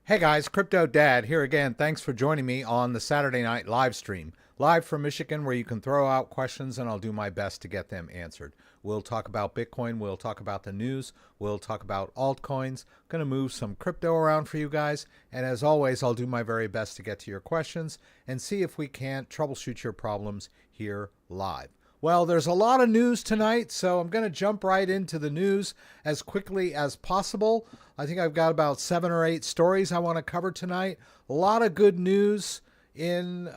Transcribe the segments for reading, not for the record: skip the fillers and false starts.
Hey guys, CryptoDad here again. Thanks for joining me on the Saturday night live stream. Live from Michigan, where you can throw out questions and I'll do my best to get them answered. We'll talk about Bitcoin, we'll talk about the news, we'll talk about altcoins. I'm going to move some crypto around for you guys. And as always, I'll do my very best to get to your questions and see if we can't troubleshoot your problems here live. Well, there's a lot of news tonight, so I'm going to jump right into the news as quickly as possible. I think I've got about 7 or 8 stories I want to cover tonight. A lot of good news in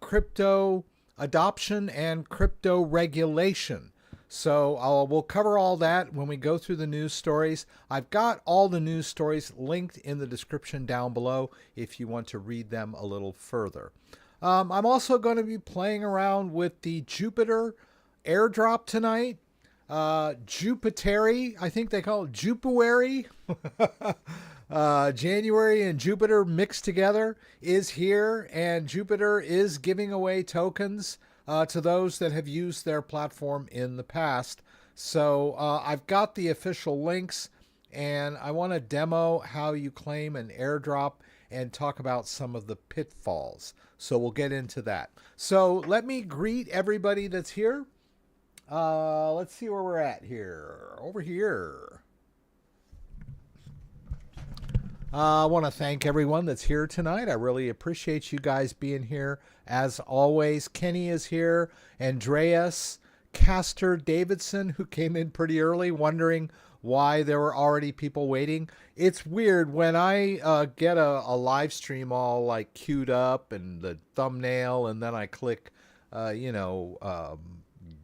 crypto adoption and crypto regulation. So we'll cover all that when we go through the news stories. I've got all the news stories linked in the description down below if you want to read them a little further. I'm also going to be playing around with the Jupiter Airdrop tonight. Jupiteri, I think they call it Jupuary. January and Jupiter mixed together is here, and Jupiter is giving away tokens to those that have used their platform in the past. So I've got the official links, and I want to demo how you claim an airdrop and talk about some of the pitfalls. So we'll get into that. So let me greet everybody that's here. Let's see where we're at here. Over here. I want to thank everyone that's here tonight. I really appreciate you guys being here. As always, Kenny is here. Andreas, Castor Davidson, who came in pretty early, wondering why there were already people waiting. It's weird when I get a live stream all like queued up and the thumbnail, and then I click, go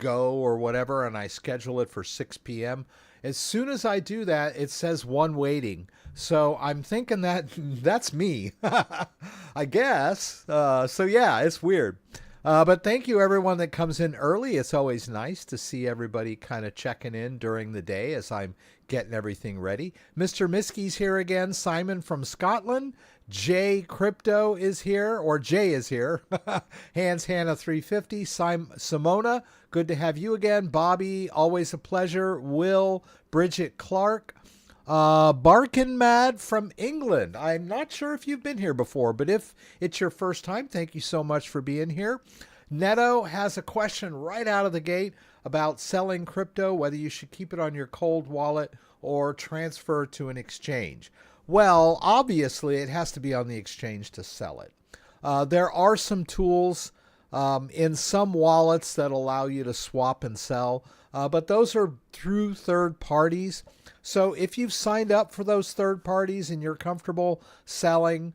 or whatever, and I schedule it for 6 p.m. As soon as I do that, it says one waiting. So I'm thinking that that's me, I guess. So yeah, it's weird. But thank you everyone that comes in early. It's always nice to see everybody kind of checking in during the day as I'm getting everything ready. Mr. Miskey's here again. Simon from Scotland. Jay Crypto is here, or Jay is here. Hans Hannah 350. Simona, good to have you again. Bobby, always a pleasure. Will, Bridget Clark. Barkin Mad from England. I'm not sure if you've been here before, but if it's your first time, thank you so much for being here. Neto has a question right out of the gate about selling crypto, whether you should keep it on your cold wallet or transfer to an exchange. Well, obviously, it has to be on the exchange to sell it. There are some tools in some wallets that allow you to swap and sell, but those are through third parties. So if you've signed up for those third parties and you're comfortable selling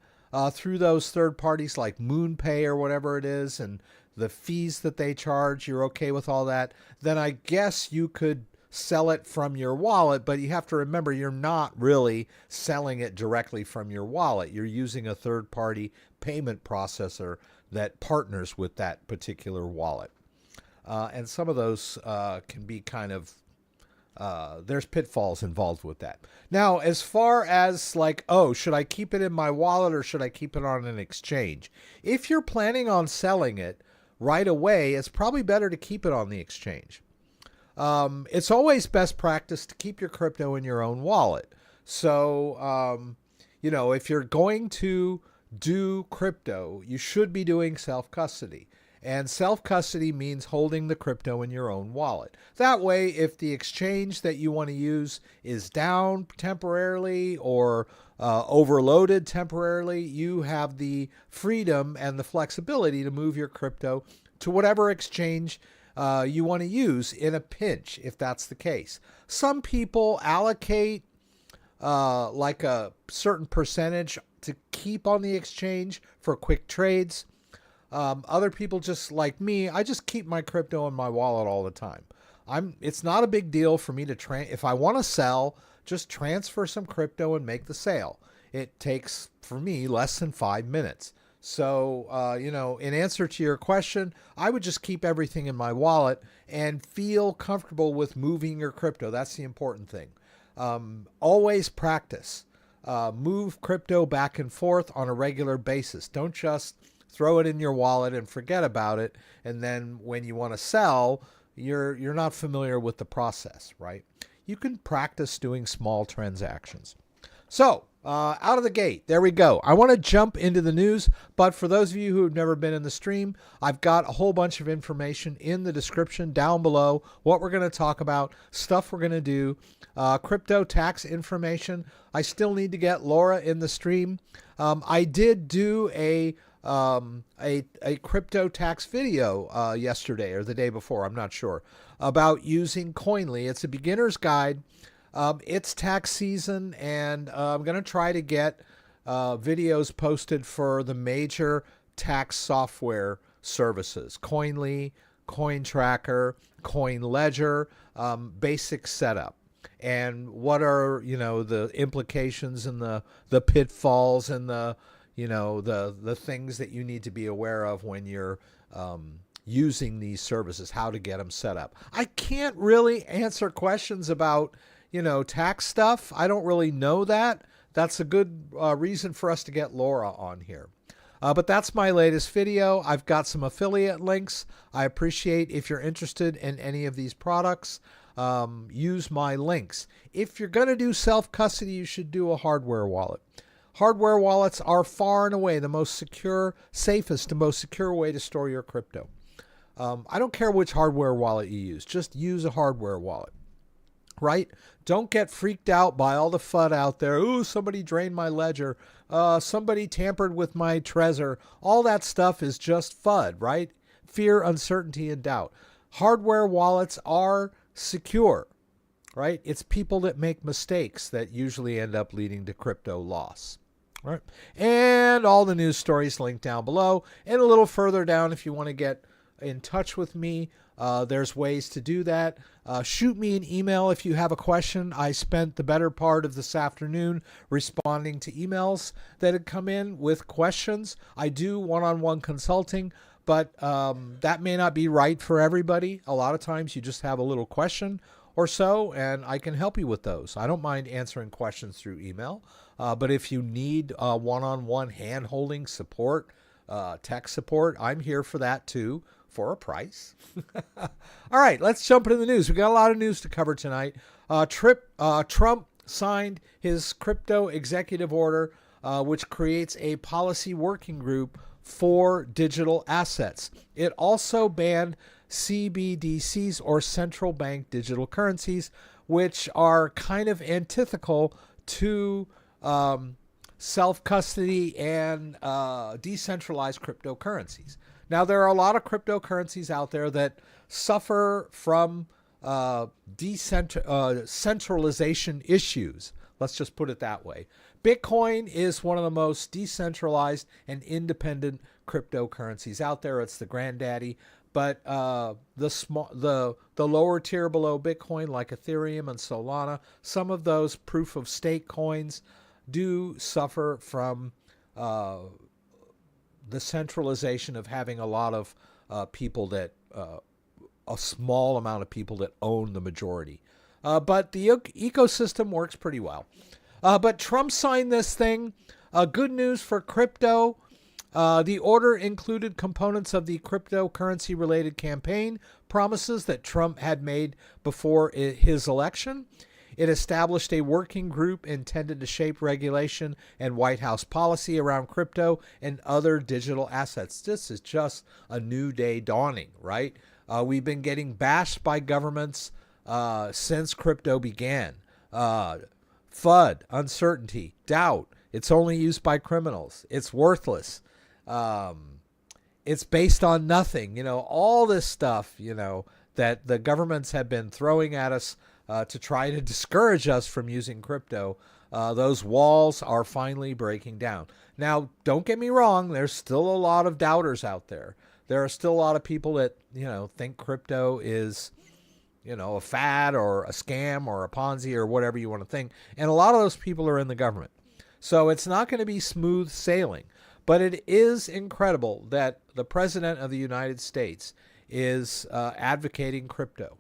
through those third parties like MoonPay or whatever it is, and the fees that they charge, you're okay with all that, then I guess you could sell it from your wallet, but you have to remember you're not really selling it directly from your wallet. You're using a third-party payment processor that partners with that particular wallet. And some of those can be kind of, there's pitfalls involved with that. Now, as far as like, oh, should I keep it in my wallet or should I keep it on an exchange? If you're planning on selling it right away, it's probably better to keep it on the exchange. It's always best practice to keep your crypto in your own wallet. So, if you're going to do crypto, you should be doing self-custody. And self-custody means holding the crypto in your own wallet. That way, if the exchange that you want to use is down temporarily or overloaded temporarily, you have the freedom and the flexibility to move your crypto to whatever exchange you want to use in a pinch, if that's the case. Some people allocate like a certain percentage to keep on the exchange for quick trades. Other people, just like me, I just keep my crypto in my wallet all the time. It's not a big deal for me to if I want to sell, just transfer some crypto and make the sale. It takes, for me, less than 5 minutes. So, in answer to your question, I would just keep everything in my wallet and feel comfortable with moving your crypto. That's the important thing. Always practice. Move crypto back and forth on a regular basis. Don't just throw it in your wallet and forget about it. And then when you want to sell, you're not familiar with the process, right? You can practice doing small transactions. So, out of the gate, there we go. I want to jump into the news, but for those of you who have never been in the stream, I've got a whole bunch of information in the description down below, what we're going to talk about, stuff we're going to do, crypto tax information. I still need to get Laura in the stream. I did do a crypto tax video yesterday or the day before, I'm not sure, about using Coinly. It's a beginner's guide. It's tax season, and I'm going to try to get videos posted for the major tax software services. Coinly, CoinTracker, CoinLedger, basic setup. And what are, the implications and the pitfalls and the things that you need to be aware of when you're using these services, how to get them set up. I can't really answer questions about tax stuff. I don't really know that. That's a good reason for us to get Laura on here. But that's my latest video. I've got some affiliate links. I appreciate if you're interested in any of these products. Use my links. If you're going to do self-custody, you should do a hardware wallet. Hardware wallets are far and away the most secure, safest, and most secure way to store your crypto. I don't care which hardware wallet you use. Just use a hardware wallet. Right? Don't get freaked out by all the FUD out there. Ooh, somebody drained my ledger. Somebody tampered with my Trezor. All that stuff is just FUD, right? Fear, uncertainty, and doubt. Hardware wallets are secure, right? It's people that make mistakes that usually end up leading to crypto loss. All right? And all the news stories linked down below. And a little further down, if you want to get in touch with me, there's ways to do that. Shoot me an email if you have a question. I spent the better part of this afternoon responding to emails that had come in with questions. I do one-on-one consulting, but that may not be right for everybody. A lot of times you just have a little question or so, and I can help you with those. I don't mind answering questions through email, but if you need one-on-one hand-holding support, tech support, I'm here for that too, for a price. All right, let's jump into the news. We got a lot of news to cover tonight. Trump signed his crypto executive order, which creates a policy working group for digital assets. It also banned CBDCs, or Central Bank Digital Currencies, which are kind of antithetical to self-custody and decentralized cryptocurrencies. Now, there are a lot of cryptocurrencies out there that suffer from centralization issues. Let's just put it that way. Bitcoin is one of the most decentralized and independent cryptocurrencies out there. It's the granddaddy. But the lower tier below Bitcoin, like Ethereum and Solana, some of those proof of stake coins do suffer from the centralization of having a lot of people that, a small amount of people that own the majority. But the ecosystem works pretty well. But Trump signed this thing. Good news for crypto. The order included components of the cryptocurrency-related campaign promises that Trump had made before his election. It established a working group intended to shape regulation and White House policy around crypto and other digital assets. This is just a new day dawning, right? We've been getting bashed by governments since crypto began. FUD, uncertainty, doubt. It's only used by criminals. It's worthless. It's based on nothing. All this stuff, that the governments have been throwing at us to try to discourage us from using crypto. Those walls are finally breaking down. Now, don't get me wrong. There's still a lot of doubters out there. There are still a lot of people that, think crypto is, a fad or a scam or a Ponzi or whatever you want to think. And a lot of those people are in the government. So it's not going to be smooth sailing. But it is incredible that the President of the United States is advocating crypto.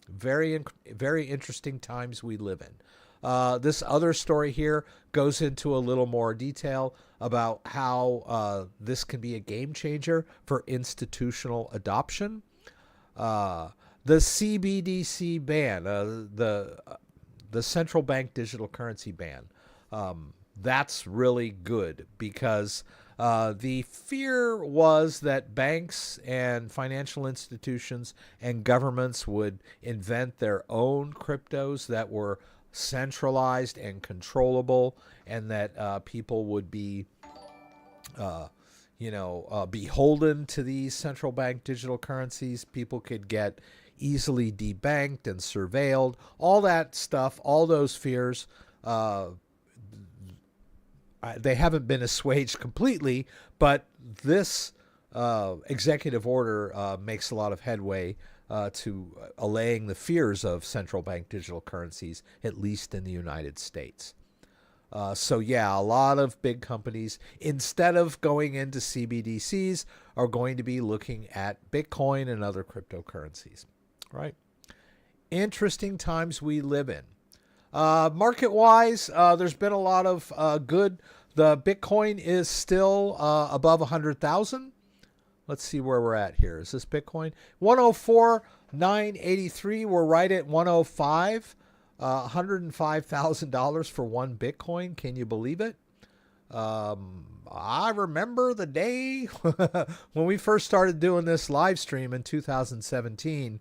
Very, very interesting times we live in. This other story here goes into a little more detail about how this can be a game changer for institutional adoption. The CBDC ban, the Central Bank Digital Currency ban. That's really good because the fear was that banks and financial institutions and governments would invent their own cryptos that were centralized and controllable, and that people would be beholden to these central bank digital currencies. People could get easily debanked and surveilled. All that stuff, all those fears, they haven't been assuaged completely, but this executive order makes a lot of headway to allaying the fears of central bank digital currencies, at least in the United States. So yeah, a lot of big companies, instead of going into CBDCs, are going to be looking at Bitcoin and other cryptocurrencies. Right? Interesting times we live in. Market-wise, there's been a lot of good. The Bitcoin is still above 100,000. Let's see where we're at here. Is this Bitcoin? 104,983. We're right at 105. $105,000 for one Bitcoin. Can you believe it? I remember the day when we first started doing this live stream in 2017.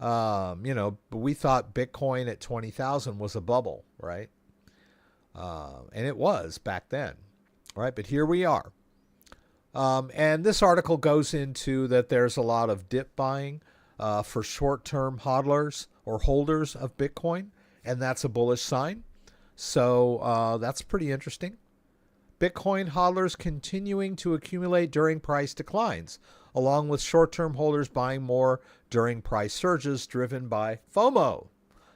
We thought Bitcoin at 20,000 was a bubble, right? And it was back then, right? But here we are. And this article goes into that there's a lot of dip buying for short-term hodlers or holders of Bitcoin, and that's a bullish sign. So that's pretty interesting. Bitcoin hodlers continuing to accumulate during price declines, along with short-term holders buying more during price surges driven by FOMO,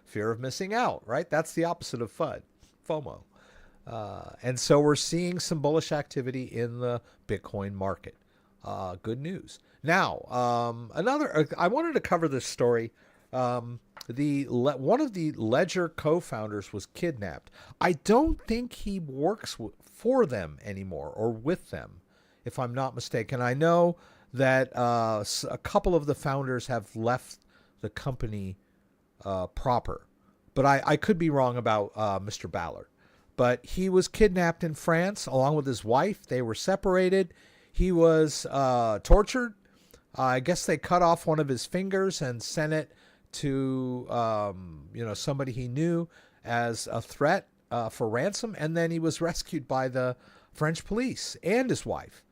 fear of missing out, right? That's the opposite of FUD, FOMO. And so we're seeing some bullish activity in the Bitcoin market. Good news. Now, I wanted to cover this story. One of the Ledger co-founders was kidnapped. I don't think he works for them anymore or with them, if I'm not mistaken. I know that a couple of the founders have left the company proper, but I could be wrong about Mr. Ballard. But he was kidnapped in France along with his wife. They were separated. He was tortured. I guess they cut off one of his fingers and sent it to somebody he knew as a threat for ransom. And then he was rescued by the French police and his wife.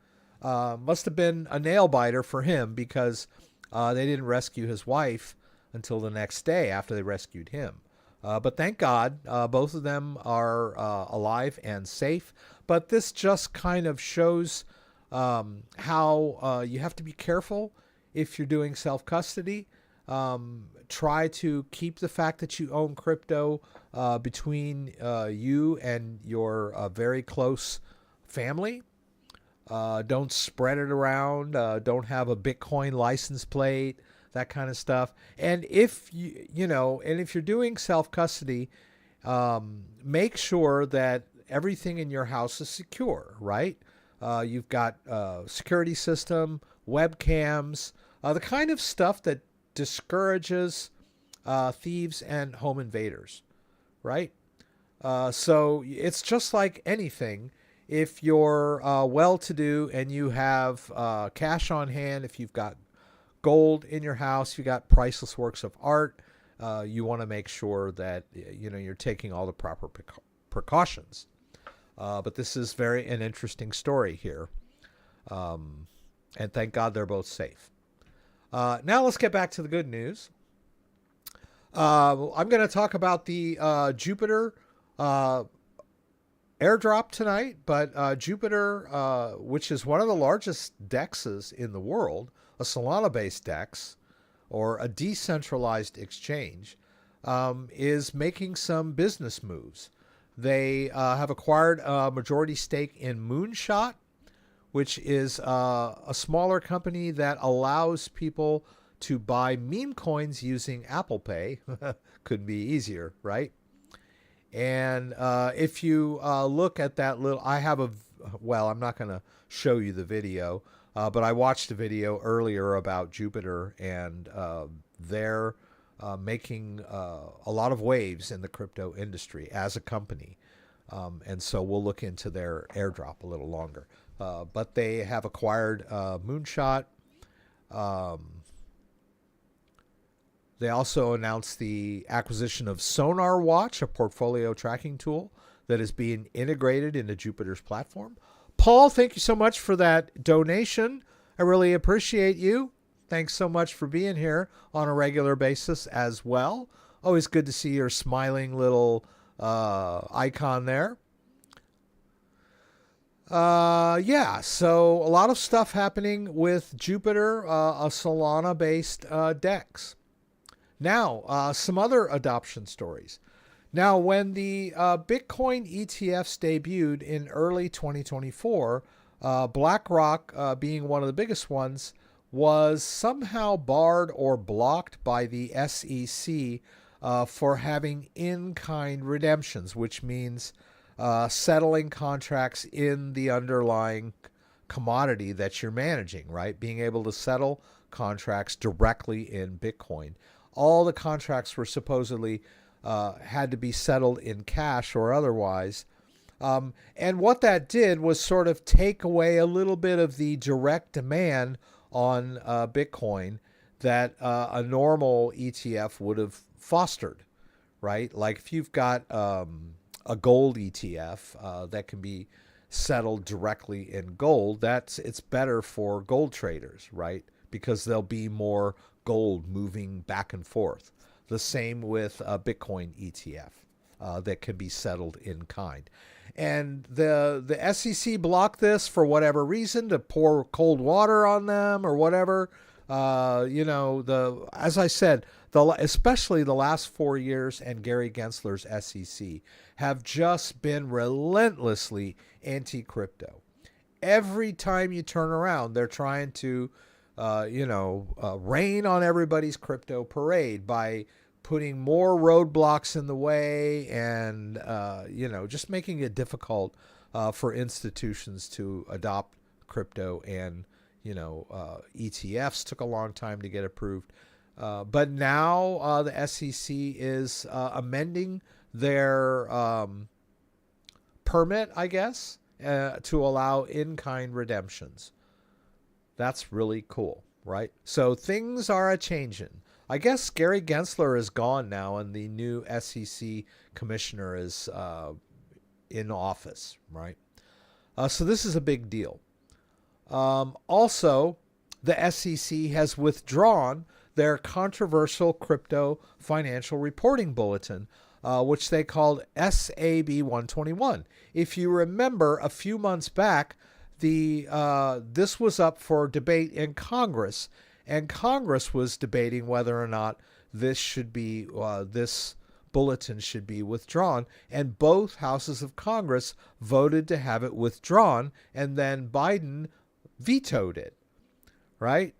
Must have been a nail biter for him because they didn't rescue his wife until the next day after they rescued him. But thank God, both of them are alive and safe. But this just kind of shows how you have to be careful if you're doing self-custody. Try to keep the fact that you own crypto between you and your very close family. Don't spread it around. Don't have a Bitcoin license plate. That kind of stuff. And if if you're doing self-custody, make sure that everything in your house is secure, right? You've got security system, webcams, the kind of stuff that discourages thieves and home invaders, right? So it's just like anything. If you're well-to-do and you have cash on hand, if you've got gold in your house, you got priceless works of art, you want to make sure that you're taking all the proper precautions. But this is an interesting story here, and thank God they're both safe. Now let's get back to the good news. I'm going to talk about the Jupiter airdrop tonight, but Jupiter, which is one of the largest DEXs in the world, a Solana-based DEX, or a decentralized exchange, is making some business moves. They have acquired a majority stake in Moonshot, which is a smaller company that allows people to buy meme coins using Apple Pay. Couldn't be easier, right? And if you look at that little, I'm not going to show you the video, but I watched a video earlier about Jupiter and they're making a lot of waves in the crypto industry as a company. And so we'll look into their airdrop a little longer. But they have acquired Moonshot. They also announced the acquisition of Sonar Watch, a portfolio tracking tool that is being integrated into Jupiter's platform. Paul, thank you so much for that donation. I really appreciate you. Thanks so much for being here on a regular basis as well. Always good to see your smiling little icon there. Yeah, so a lot of stuff happening with Jupiter, a Solana-based DEX. Now, some other adoption stories. Now, when the Bitcoin ETFs debuted in early 2024, BlackRock, being one of the biggest ones, was somehow barred or blocked by the SEC for having in-kind redemptions, which means settling contracts in the underlying commodity that you're managing, right? Being able to settle contracts directly in Bitcoin. All the contracts were supposedly had to be settled in cash or otherwise. And what that did was sort of take away a little bit of the direct demand on Bitcoin that a normal ETF would have fostered, right? Like if you've got a gold ETF that can be settled directly in gold, it's better for gold traders, right? Because there'll be more gold moving back and forth. The same with a Bitcoin ETF that can be settled in kind. And the SEC blocked this for whatever reason, to pour cold water on them or whatever. As I said, especially the last 4 years and Gary Gensler's SEC have just been relentlessly anti-crypto. Every time you turn around, they're trying to rain on everybody's crypto parade by putting more roadblocks in the way and, just making it difficult for institutions to adopt crypto. And, ETFs took a long time to get approved. But now the SEC is amending their permit, I guess, to allow in-kind redemptions. That's really cool, right? So things are a-changing. I guess Gary Gensler is gone now, and the new SEC commissioner is in office, right? So this is a big deal. Also, the SEC has withdrawn their controversial crypto financial reporting bulletin, which they called SAB 121. If you remember, a few months back, this was up for debate in Congress, and Congress was debating whether or not this bulletin should be withdrawn, and both houses of Congress voted to have it withdrawn, and then Biden vetoed it, right?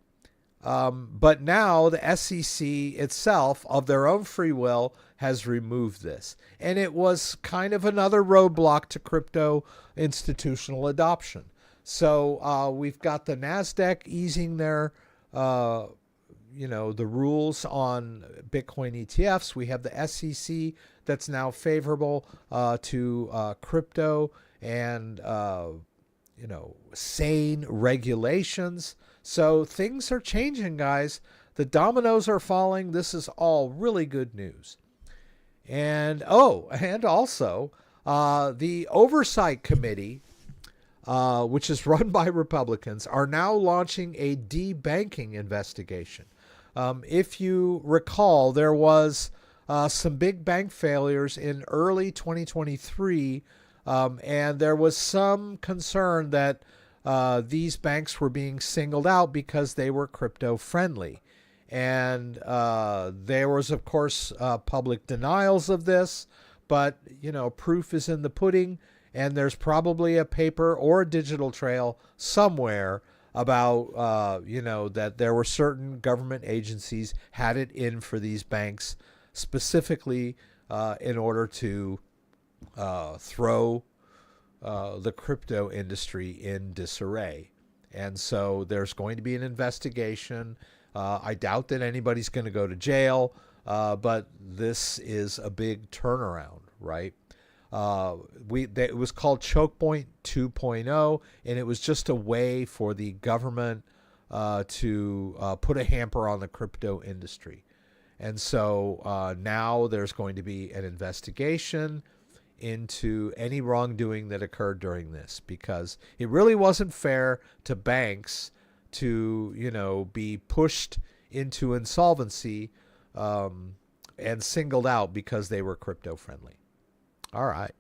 But now the SEC itself, of their own free will, has removed this. And it was kind of another roadblock to crypto institutional adoption. So we've got the NASDAQ easing their, the rules on Bitcoin ETFs. We have the SEC that's now favorable to crypto and, sane regulations. So things are changing, guys. The dominoes are falling. This is all really good news. And also the Oversight Committee, which is run by Republicans, are now launching a debanking investigation. If you recall, there was some big bank failures in early 2023, and there was some concern that these banks were being singled out because they were crypto friendly. And there was, of course, public denials of this, but, proof is in the pudding, and there's probably a paper or a digital trail somewhere about, that there were certain government agencies had it in for these banks specifically in order to throw the crypto industry in disarray. And so there's going to be an investigation. I doubt that anybody's going to go to jail, but this is a big turnaround, right? It was called Chokepoint 2.0, and it was just a way for the government to put a hamper on the crypto industry. And so now there's going to be an investigation into any wrongdoing that occurred during this, because it really wasn't fair to banks to, be pushed into insolvency and singled out because they were crypto friendly. All right.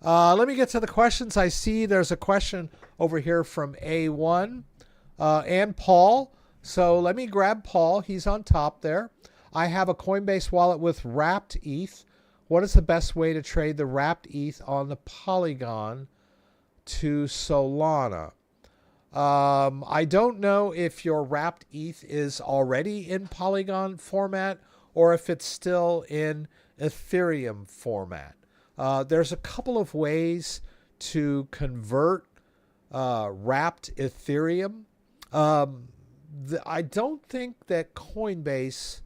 Let me get to the questions. I see there's a question over here from A1 and Paul. So let me grab Paul. He's on top there. I have a Coinbase wallet with wrapped ETH. What is the best way to trade the wrapped ETH on the Polygon to Solana? I don't know if your wrapped ETH is already in Polygon format or if it's still in Ethereum format. There's a couple of ways to convert wrapped Ethereum. I don't think that Coinbase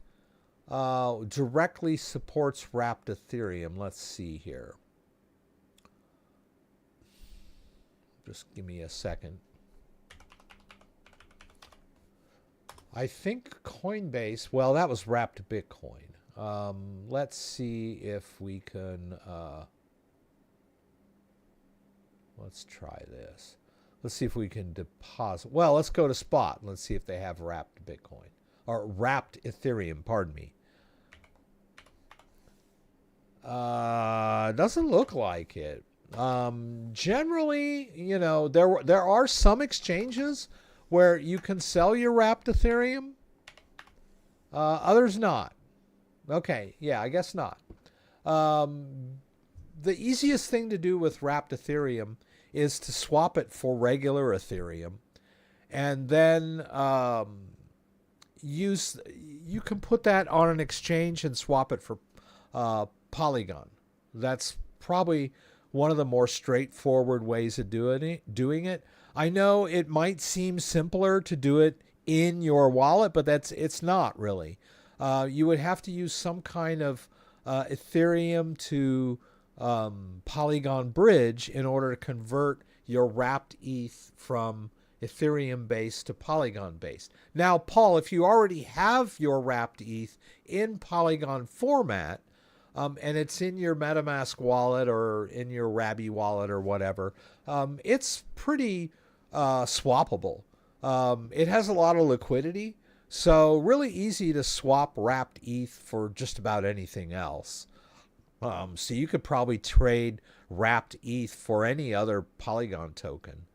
directly supports wrapped Ethereum. Let's see here. Just give me a second. I think Coinbase, well, that was wrapped Bitcoin. Let's see if we can, let's try this. Let's see if we can deposit. Well, let's go to spot. Let's see if they have wrapped Bitcoin or wrapped Ethereum, pardon me. Doesn't look like it. Generally, there are some exchanges where you can sell your wrapped Ethereum. Others not. Okay, yeah, I guess not. The easiest thing to do with wrapped Ethereum is to swap it for regular Ethereum, and then you can put that on an exchange and swap it for Polygon. That's probably one of the more straightforward ways of doing it. I know it might seem simpler to do it in your wallet, but it's not really. You would have to use some kind of Ethereum to Polygon bridge in order to convert your wrapped ETH from Ethereum based to Polygon based. Now, Paul, if you already have your wrapped ETH in Polygon format, and it's in your Metamask wallet or in your Rabby wallet or whatever, it's pretty swappable. It has a lot of liquidity, so really easy to swap wrapped ETH for just about anything else. So you could probably trade wrapped ETH for any other Polygon token.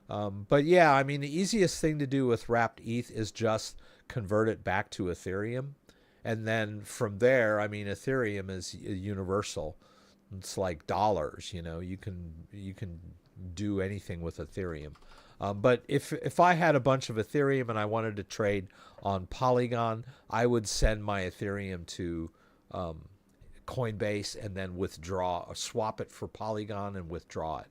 But yeah, I mean, the easiest thing to do with wrapped ETH is just convert it back to Ethereum. And then from there, I mean, Ethereum is universal. It's like dollars, you can do anything with Ethereum. But if I had a bunch of Ethereum and I wanted to trade on Polygon, I would send my Ethereum to Coinbase and then withdraw or swap it for Polygon and withdraw it.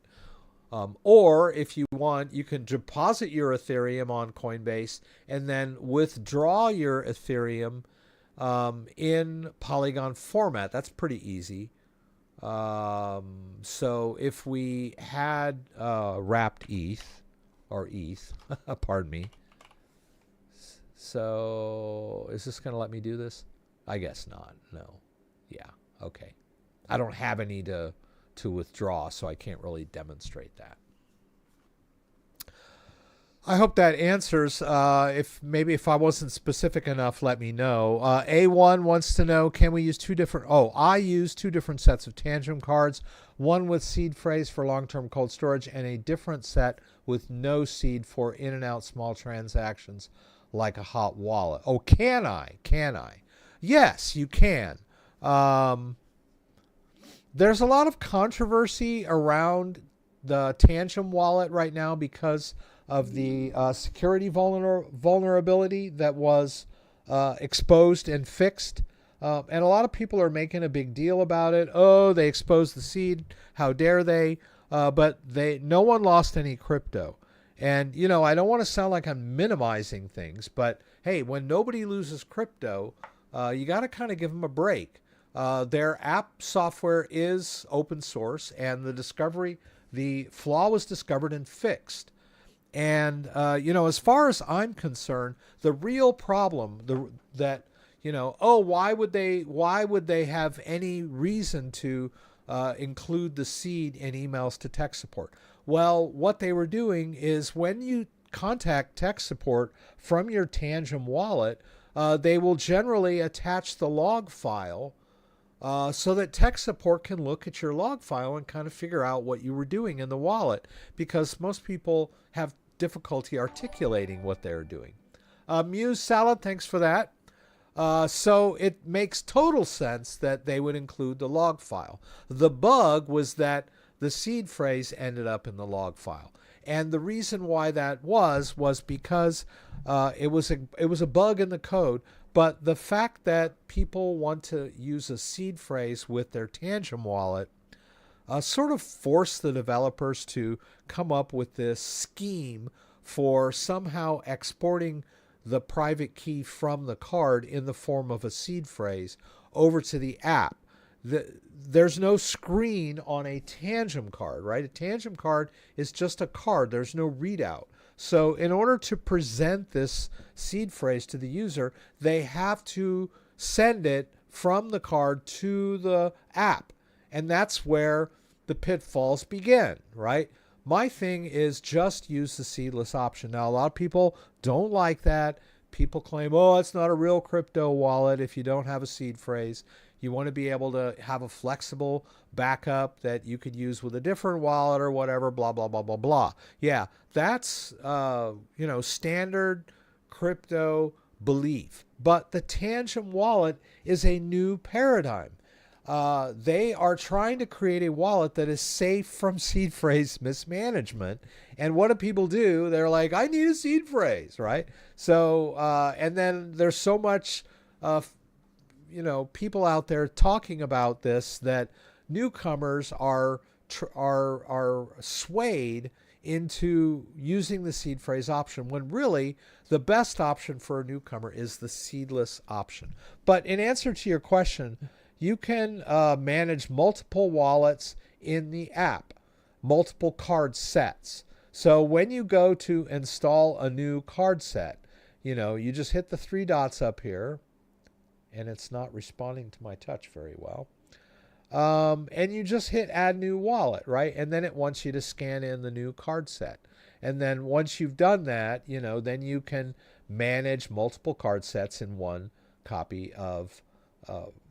Or if you want, you can deposit your Ethereum on Coinbase and then withdraw your Ethereum in Polygon format. That's pretty easy. So if we had wrapped ETH, or ETH, pardon me. So is this going to let me do this? I guess not. No. Yeah. Okay. I don't have any to withdraw, so I can't really demonstrate that. I hope that answers. If I wasn't specific enough, let me know. A1 wants to know, can we use I use two different sets of Tantrum cards, one with seed phrase for long-term cold storage and a different set with no seed for in and out small transactions like a hot wallet. Oh, can I? Yes, you can. There's a lot of controversy around the Tantrum wallet right now because of the security vulnerability that was exposed and fixed. And a lot of people are making a big deal about it. Oh, they exposed the seed. How dare they? But no one lost any crypto. And, you know, I don't want to sound like I'm minimizing things, but hey, when nobody loses crypto, you got to kind of give them a break. Their app software is open source, and the flaw was discovered and fixed. And, you know, as far as I'm concerned, the real problem that, you know, oh, why would they have any reason to include the seed in emails to tech support? Well, what they were doing is when you contact tech support from your Tangem wallet, they will generally attach the log file so that tech support can look at your log file and kind of figure out what you were doing in the wallet, because most people have difficulty articulating what they're doing. Muse Salad, thanks for that. So it makes total sense that they would include the log file. The bug was that the seed phrase ended up in the log file. And the reason why that was because it was a bug in the code. But the fact that people want to use a seed phrase with their Tangem wallet sort of forced the developers to come up with this scheme for somehow exporting the private key from the card in the form of a seed phrase over to the app. There's no screen on a Tangem card, right? A Tangem card is just a card. There's no readout. So in order to present this seed phrase to the user, they have to send it from the card to the app. And that's where the pitfalls begin, right? My thing is just use the seedless option. Now, a lot of people don't like that. People claim, oh, it's not a real crypto wallet if you don't have a seed phrase. You want to be able to have a flexible backup that you could use with a different wallet or whatever, blah, blah, blah, blah, blah. Yeah, that's, you know, standard crypto belief. But the Tangem wallet is a new paradigm. They are trying to create a wallet that is safe from seed phrase mismanagement. And what do people do? They're like, I need a seed phrase, right? So, and then there's so much, you know, people out there talking about this that newcomers are swayed into using the seed phrase option, when really the best option for a newcomer is the seedless option. But in answer to your question, you can manage multiple wallets in the app, multiple card sets. So when you go to install a new card set, you know, you just hit the three dots up here, and it's not responding to my touch very well. And you just hit add new wallet, right? And then it wants you to scan in the new card set. And then once you've done that, you know, then you can manage multiple card sets in one copy of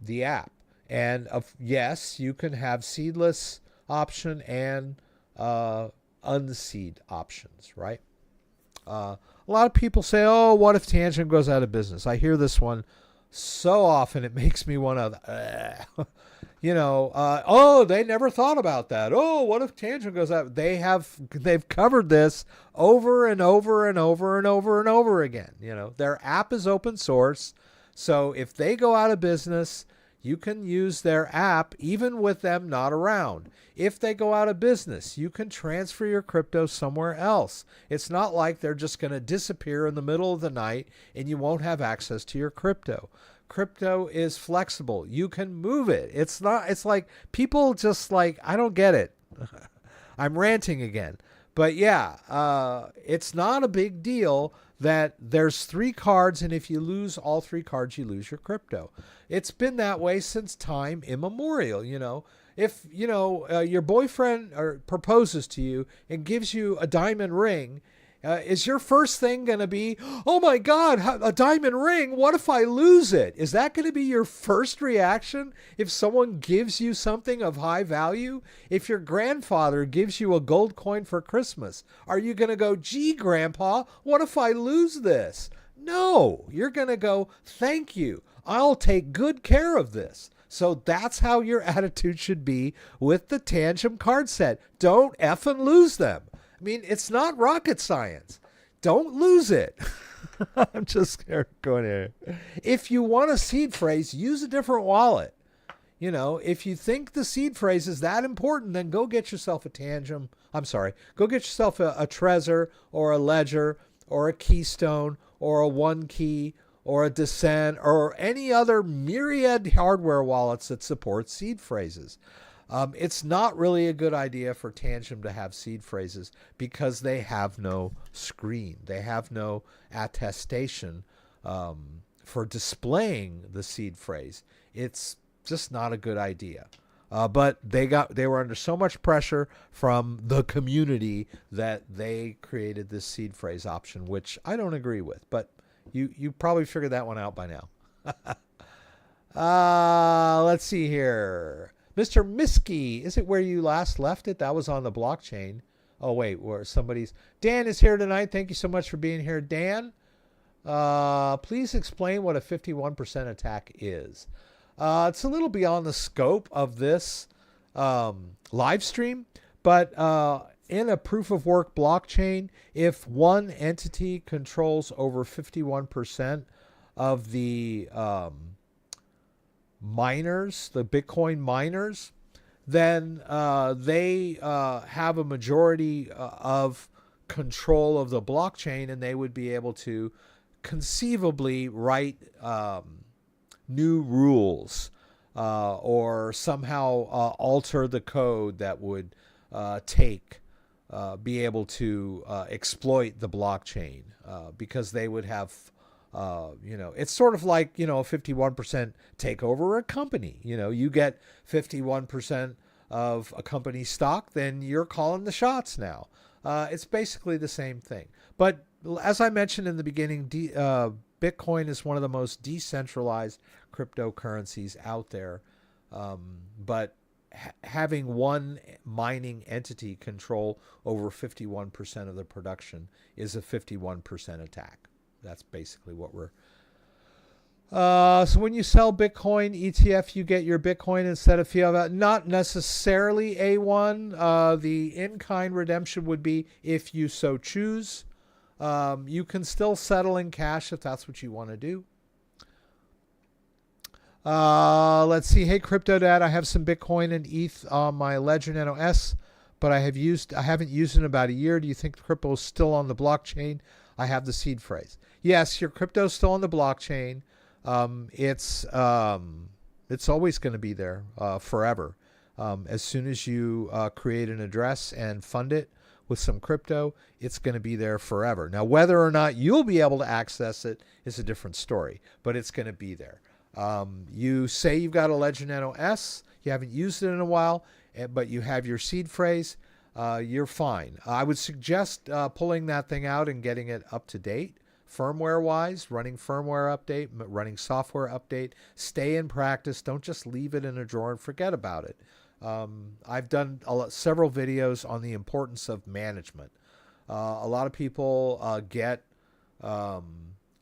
the app. And yes, you can have seedless option and unseed options, right? A lot of people say, oh, what if Tangem goes out of business? I hear this one so often, it makes me want to, you know, oh, they never thought about that. Oh, what if Tangem goes out? They've covered this over and over and over and over and over again. You know, their app is open source. So if they go out of business, you can use their app even with them not around. If they go out of business, you can transfer your crypto somewhere else. It's not like they're just going to disappear in the middle of the night and you won't have access to your crypto. Crypto is flexible. You can move it. It's like people just like, I don't get it. I'm ranting again. But yeah, it's not a big deal that there's three cards, and if you lose all three cards, you lose your crypto. It's been that way since time immemorial, you know. If, you know, your boyfriend proposes to you and gives you a diamond ring, is your first thing going to be, oh my God, a diamond ring, what if I lose it? Is that going to be your first reaction if someone gives you something of high value? If your grandfather gives you a gold coin for Christmas, are you going to go, gee, Grandpa, what if I lose this? No, you're going to go, thank you, I'll take good care of this. So that's how your attitude should be with the Tangem card set. Don't effing lose them. I mean, it's not rocket science. Don't lose it. I'm just going here. If you want a seed phrase, use a different wallet. You know, if you think the seed phrase is that important, then go get yourself a Tangem I'm sorry. Go get yourself a Trezor or a Ledger or a Keystone or a One Key or a Descent or any other myriad hardware wallets that support seed phrases. It's not really a good idea for Tangent to have seed phrases because they have no screen. They have no attestation for displaying the seed phrase. It's just not a good idea. But they were under so much pressure from the community that they created this seed phrase option, which I don't agree with. But you probably figured that one out by now. Let's see here. Mr. Miskey, is it where you last left it? That was on the blockchain. Oh, wait, where somebody's... Dan is here tonight. Thank you so much for being here. Dan, please explain what a 51% attack is. It's a little beyond the scope of this live stream, but in a proof of work blockchain, if one entity controls over 51% of the miners, the Bitcoin miners, then they have a majority of control of the blockchain, and they would be able to conceivably write new rules or somehow alter the code that would be able to exploit the blockchain because they would have it's sort of like, a 51% takeover a company. You get 51% of a company's stock, then you're calling the shots now. It's basically the same thing. But as I mentioned in the beginning, Bitcoin is one of the most decentralized cryptocurrencies out there. But having one mining entity control over 51% of the production is a 51% attack. That's basically what we're... So when you sell Bitcoin ETF, you get your Bitcoin instead of fiat. Not necessarily A1. The in-kind redemption would be if you so choose. You can still settle in cash if that's what you want to do. Let's see. Hey, CryptoDad, I have some Bitcoin and ETH on my Ledger Nano S, but I haven't used it in about a year. Do you think crypto is still on the blockchain? I have the seed phrase. Yes, your crypto is still on the blockchain. It's always going to be there forever. As soon as you create an address and fund it with some crypto, it's going to be there forever. Now, whether or not you'll be able to access it is a different story, but it's going to be there. You say you've got a Ledger Nano S, you haven't used it in a while, but you have your seed phrase, you're fine. I would suggest pulling that thing out and getting it up to date, firmware-wise, running firmware update, running software update. Stay in practice. Don't just leave it in a drawer and forget about it. I've done several videos on the importance of management. A lot of people get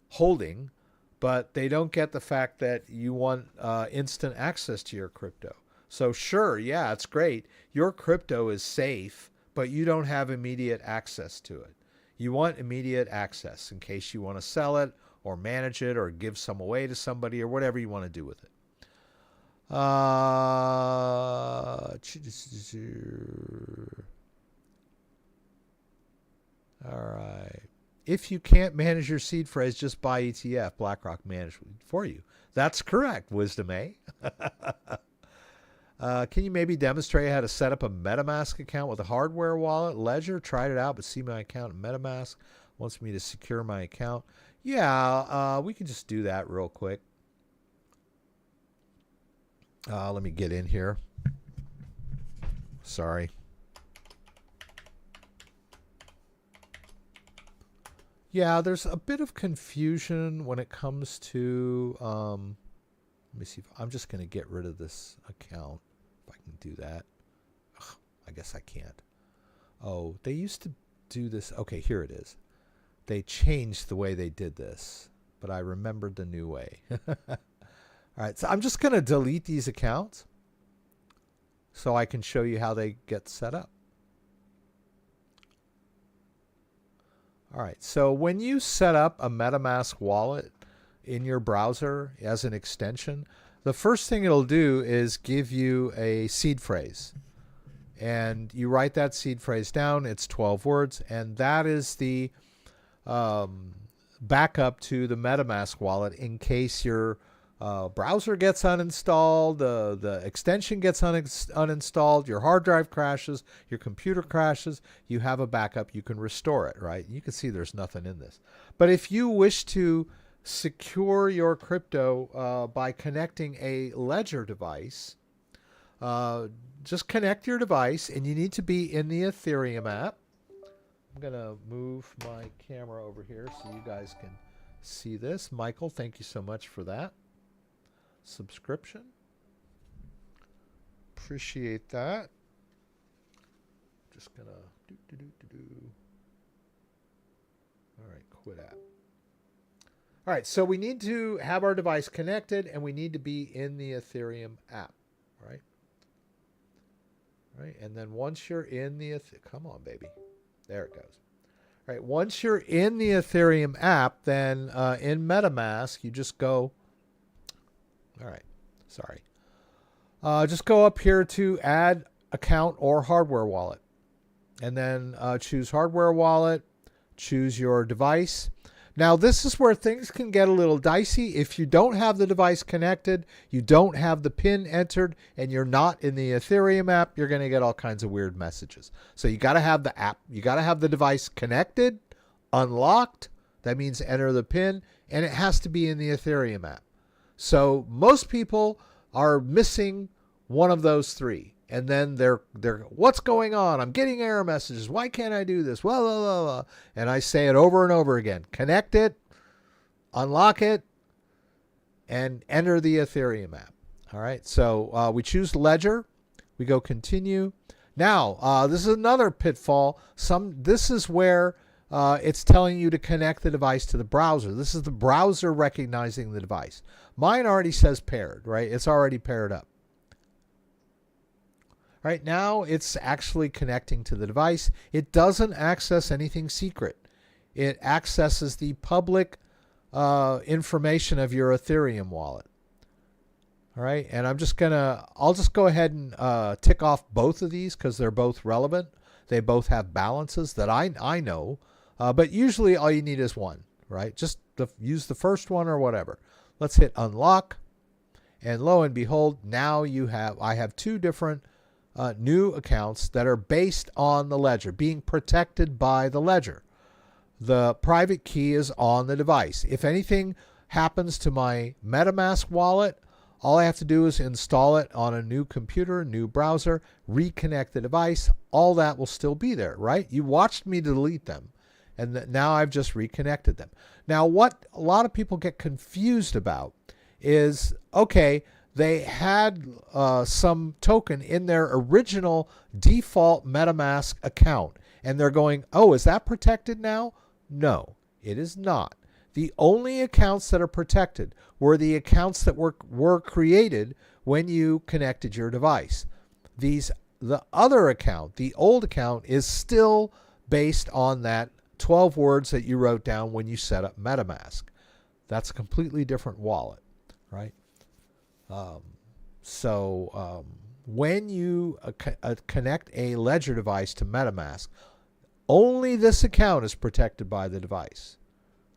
holding, but they don't get the fact that you want instant access to your crypto. So sure, yeah, it's great. Your crypto is safe, but you don't have immediate access to it. You want immediate access in case you want to sell it or manage it or give some away to somebody or whatever you want to do with it. All right. If you can't manage your seed phrase, just buy ETF. BlackRock management for you. That's correct, Wisdom A. Can you maybe demonstrate how to set up a Metamask account with a hardware wallet? Ledger, tried it out, but see my account in Metamask. Wants me to secure my account. Yeah, we can just do that real quick. Let me get in here. Sorry. Yeah, there's a bit of confusion when it comes to... let me see. I'm just going to get rid of this account. If I can do that. Ugh, I guess I can't. Oh, they used to do this. Okay, here it is. They changed the way they did this, but I remembered the new way. All right, so I'm just going to delete these accounts so I can show you how they get set up. All right, so when you set up a MetaMask wallet in your browser as an extension, the first thing it'll do is give you a seed phrase. And you write that seed phrase down. It's 12 words. And that is the backup to the MetaMask wallet in case your browser gets uninstalled, the extension gets uninstalled, your hard drive crashes, your computer crashes. You have a backup. You can restore it, right? You can see there's nothing in this. But if you wish to secure your crypto by connecting a ledger device, just connect your device, and you need to be in the Ethereum app. I'm going to move my camera over here so you guys can see this. Michael, thank you so much for that subscription. Appreciate that. Just going to do. All right, quit app. All right, so we need to have our device connected, and we need to be in the Ethereum app, right? Right, and then once you're in the, come on, baby. There it goes. All right, once you're in the Ethereum app, then in MetaMask, you just go, all right, sorry. Just go up here to add account or hardware wallet. And then choose hardware wallet, choose your device. Now, this is where things can get a little dicey. If you don't have the device connected, you don't have the PIN entered, and you're not in the Ethereum app, you're going to get all kinds of weird messages. So you got to have the app. You got to have the device connected, unlocked. That means enter the PIN, and it has to be in the Ethereum app. So most people are missing one of those three. And then they're what's going on? I'm getting error messages. Why can't I do this? Blah, blah, blah, blah. And I say it over and over again. Connect it, unlock it, and enter the Ethereum app. All right. So we choose Ledger. We go continue. Now, this is another pitfall. This is where it's telling you to connect the device to the browser. This is the browser recognizing the device. Mine already says paired, right? It's already paired up. Right now, it's actually connecting to the device. It doesn't access anything secret. It accesses the public information of your Ethereum wallet. All right, and I'll just go ahead and tick off both of these because they're both relevant. They both have balances that I know, but usually all you need is one, right? Just use the first one or whatever. Let's hit unlock, and lo and behold, now I have two different new accounts that are based on the ledger, being protected by the ledger. The private key is on the device. If anything happens to my MetaMask wallet, all I have to do is install it on a new computer, new browser, reconnect the device. All that will still be there, right? You watched me delete them, and now I've just reconnected them. Now, what a lot of people get confused about is, okay, they had some token in their original default MetaMask account, and they're going, oh, is that protected now? No, it is not. The only accounts that are protected were the accounts that were created when you connected your device. The other account, the old account, is still based on that 12 words that you wrote down when you set up MetaMask. That's a completely different wallet, right? When you connect a ledger device to MetaMask, only this account is protected by the device,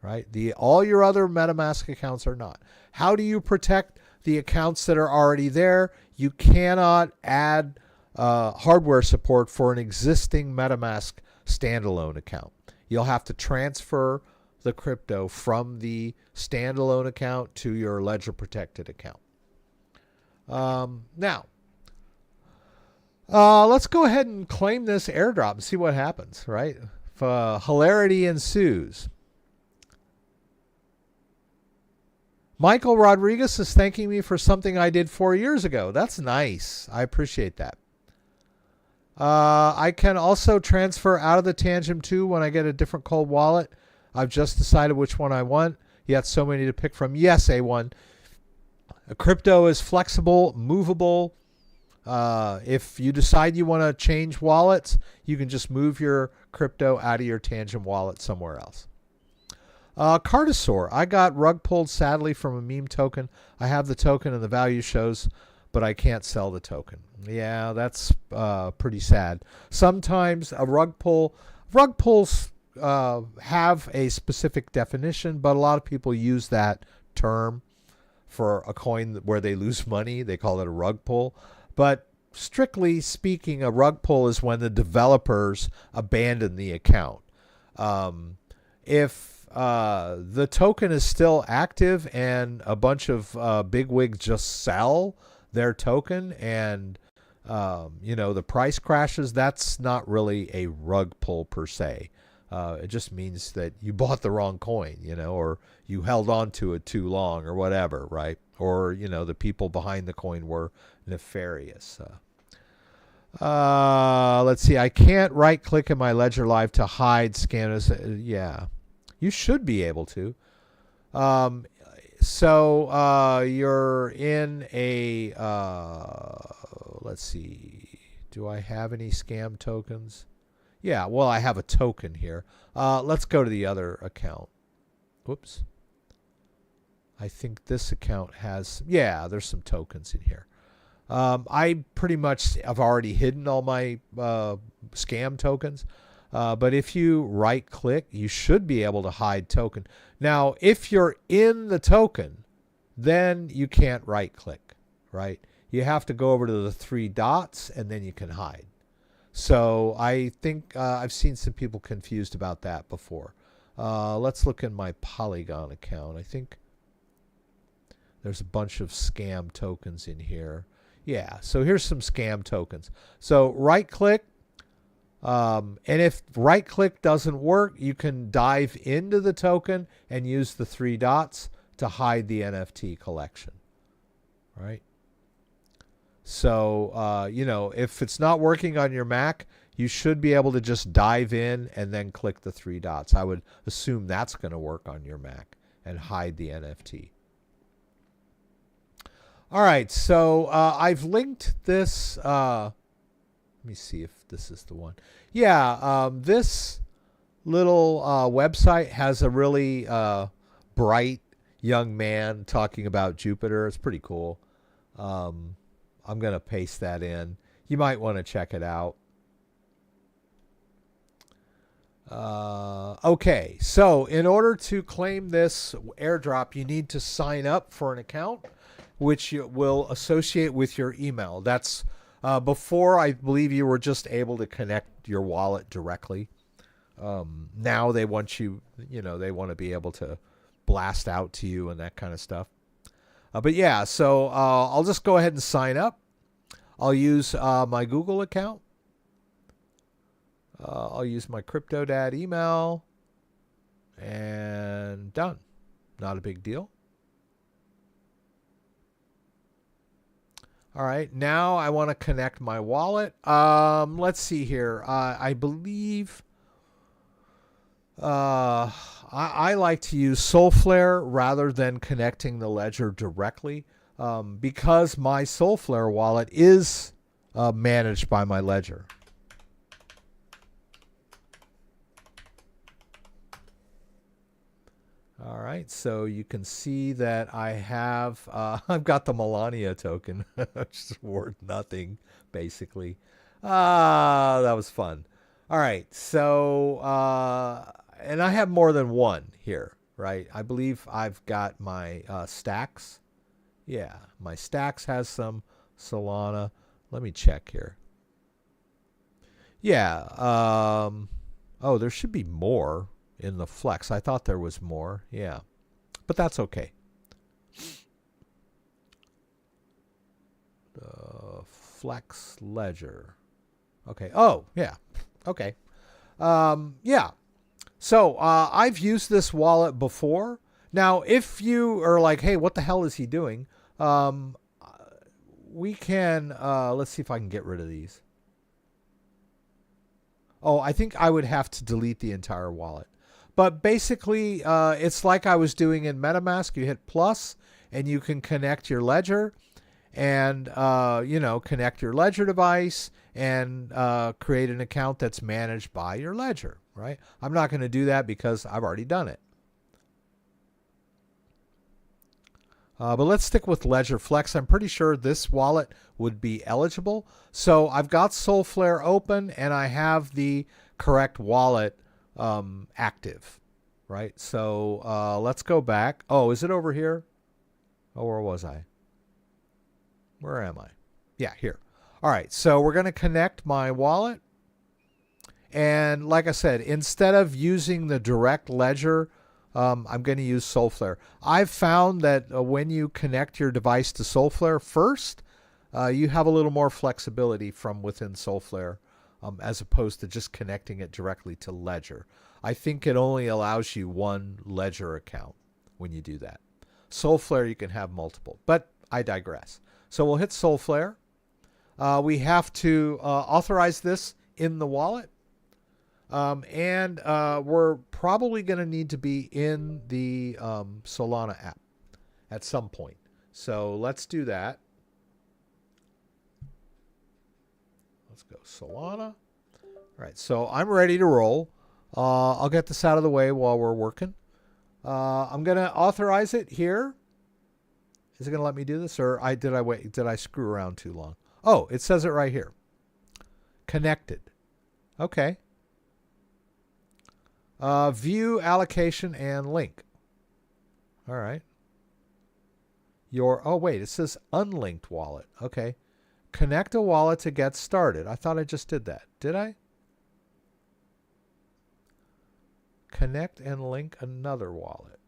right? All your other MetaMask accounts are not. How do you protect the accounts that are already there? You cannot add hardware support for an existing MetaMask standalone account. You'll have to transfer the crypto from the standalone account to your ledger protected account. Now, let's go ahead and claim this airdrop and see what happens, right? If, hilarity ensues. Michael Rodriguez is thanking me for something I did 4 years ago. That's nice. I appreciate that. I can also transfer out of the Tangent 2 when I get a different cold wallet. I've just decided which one I want. You have so many to pick from. Yes, A1. Crypto is flexible, movable. If you decide you want to change wallets, you can just move your crypto out of your Tangent wallet somewhere else. Cartosaur. I got rug pulled sadly from a meme token. I have the token and the value shows but I can't sell the token. Yeah, that's pretty sad. Sometimes rug pulls have a specific definition, but a lot of people use that term for a coin where they lose money. They call it a rug pull. But strictly speaking, a rug pull is when the developers abandon the account. If the token is still active and a bunch of bigwigs just sell their token and the price crashes, that's not really a rug pull per se. It just means that you bought the wrong coin, or you held on to it too long or whatever, right? Or, the people behind the coin were nefarious. Let's see. I can't right click in my Ledger Live to hide scanners. Yeah, you should be able to. So you're in a, let's see. Do I have any scam tokens? Yeah, well, I have a token here. Let's go to the other account. Whoops. I think this account has, yeah, there's some tokens in here. I pretty much have already hidden all my scam tokens. But if you right click, you should be able to hide token. Now, if you're in the token, then you can't right click, right? You have to go over to the 3 dots and then you can hide. So I think I've seen some people confused about that before. Let's look in my Polygon account. I think there's a bunch of scam tokens in here. Yeah, so here's some scam tokens. So right click, and if right click doesn't work, you can dive into the token and use the 3 dots to hide the NFT collection. Right? So, if it's not working on your Mac, you should be able to just dive in and then click the 3 dots. I would assume that's going to work on your Mac and hide the NFT. All right, so I've linked this. Let me see if this is the one. Yeah, this little website has a really bright young man talking about Jupiter. It's pretty cool. I'm going to paste that in. You might want to check it out. Okay, so in order to claim this airdrop, you need to sign up for an account, which you will associate with your email. That's before, I believe you were just able to connect your wallet directly. Now they want you, they want to be able to blast out to you and that kind of stuff. But yeah, so I'll just go ahead and sign up. I'll use my Google account. I'll use my CryptoDad email. And done. Not a big deal. All right, now I want to connect my wallet. Let's see here. I believe I like to use Solflare rather than connecting the ledger directly because my Solflare wallet is managed by my ledger. All right, so you can see that I have, I've got the Melania token, which is worth nothing, basically. That was fun. All right, so, and I have more than one here, right? I believe I've got my Stacks. Yeah, my Stacks has some Solana. Let me check here. Yeah, oh, there should be more in the Flex. I thought there was more. Yeah. But that's okay. The Flex Ledger. Okay. Oh, yeah. Okay. Yeah. So I've used this wallet before. Now, if you are like, hey, what the hell is he doing? We can, let's see if I can get rid of these. Oh, I think I would have to delete the entire wallet. But basically, it's like I was doing in MetaMask. You hit plus, and you can connect your ledger and, connect your ledger device and create an account that's managed by your ledger, right? I'm not going to do that because I've already done it. But let's stick with Ledger Flex. I'm pretty sure this wallet would be eligible. So I've got Solflare open and I have the correct wallet active, right? So let's go back. Oh, is it over here? Oh, where was I? Where am I? Yeah, here. All right, so we're going to connect my wallet. And like I said, instead of using the direct ledger, I'm going to use Solflare. I've found that when you connect your device to Solflare first, you have a little more flexibility from within Solflare as opposed to just connecting it directly to Ledger. I think it only allows you one Ledger account when you do that. Solflare, you can have multiple, but I digress. So we'll hit Solflare. We have to authorize this in the wallet. And we're probably going to need to be in the Solana app at some point. So let's do that. Let's go Solana. All right, so I'm ready to roll. I'll get this out of the way while we're working. I'm going to authorize it here. Is it going to let me do this, or did I screw around too long? Oh, it says it right here. Connected. Okay. View allocation and link. All right. Oh wait, it says unlinked wallet. Okay. Connect a wallet to get started. I thought I just did that. Did I? Connect and link another wallet.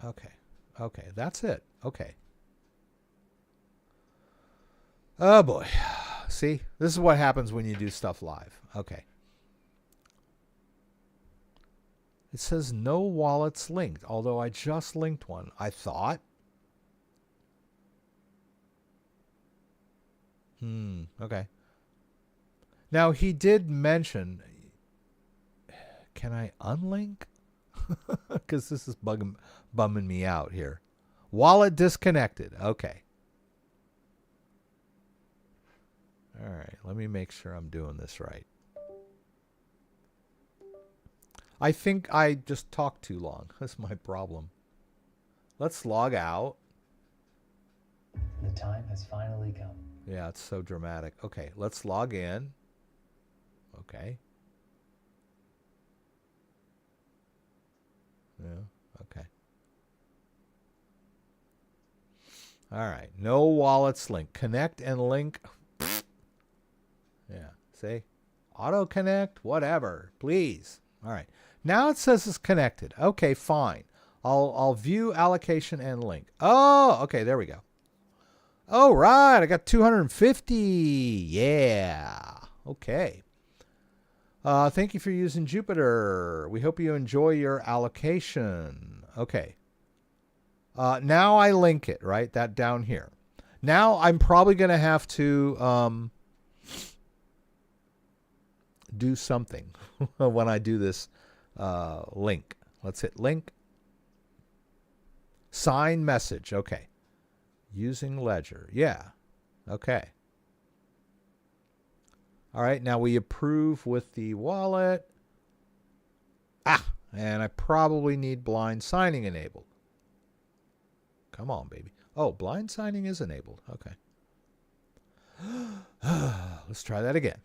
Okay. Okay, that's it. Okay. Oh boy. See, this is what happens when you do stuff live. Okay. It says no wallets linked, although I just linked one, I thought. Okay. Now, he did mention, can I unlink? Because this is bumming me out here. Wallet disconnected. Okay. All right, let me make sure I'm doing this right. I think I just talked too long. That's my problem. Let's log out. The time has finally come. Yeah, it's so dramatic. Okay, let's log in. Okay. Yeah, okay. All right, no wallets linked. Connect and link. Yeah, see? Auto connect, whatever, please. All right. Now it says it's connected. Okay, fine. I'll view allocation and link. Oh, okay, there we go. Oh, right. I got 250. Yeah. Okay. Thank you for using Jupiter. We hope you enjoy your allocation. Okay. Now I link it, right? That down here. Now I'm probably going to have to do something when I do this link. Let's hit link. Sign message. Okay. Using Ledger. Yeah. Okay. All right. Now we approve with the wallet. And I probably need blind signing enabled. Come on, baby. Oh, blind signing is enabled. Okay. Let's try that again.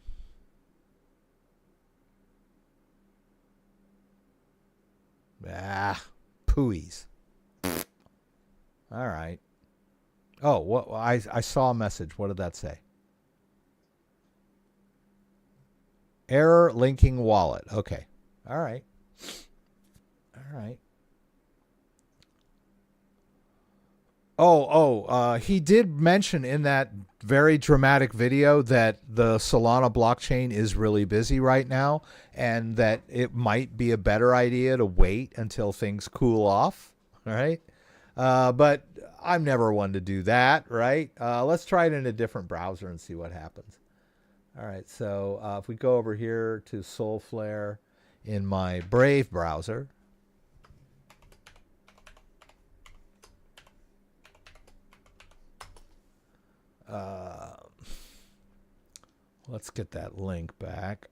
Pooies. All right. Oh, what? I saw a message. What did that say? Error linking wallet. Okay. All right. All right. He did mention in that very dramatic video that the Solana blockchain is really busy right now and that it might be a better idea to wait until things cool off. All right. But I'm never one to do that, right? Let's try it in a different browser and see what happens. All right. So if we go over here to Solflare in my Brave browser. Let's get that link back.